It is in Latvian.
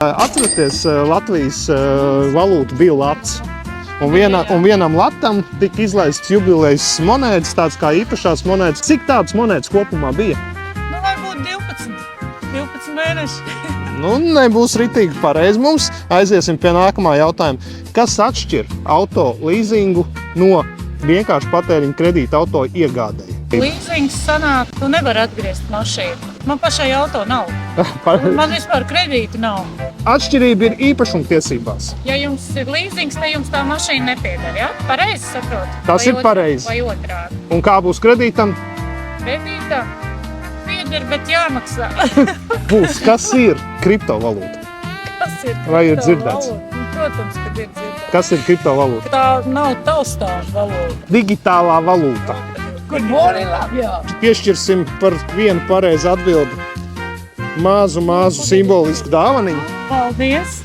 Atceraties, Latvijas valūta bija lats. Un vienam latam tika izlaists jubilejas monētas, tāds kā īpašās monētas. Cik tādas monētas kopumā bija? Nu, varbūt 12 mēneši. Nu, nebūs ritīgi pareizi. Mums aiziesim pie nākamā jautājuma. Kas atšķir auto leasingu no vienkārši patēriņa kredīta auto iegādēji? Līzings sanāk, tu nevari atgriezt mašīnu. Man pašai auto nav. Man vispār kredītu nav. Atšķirība ir īpašumtiesībās. Ja jums ir līzings, tad jums tā mašīna nepieder, ja? Pareizi saprotu? Tas ir pareizi. Vai otrādi? Un kā būs kredītam? Kredītam pieder, bet jāmaksā. Būs. Kas ir kriptovalūta? Kas ir Vai ir dzirdēts? kriptovalūta? Protams, ka ir dzirdēts. Kas ir kriptovalūta? Tā nav taustām valūta. Digitālā valūta. Jā. Piešķirsim par vienu pareizu atbildi mazu simbolisku dāvaniņu. Paldies!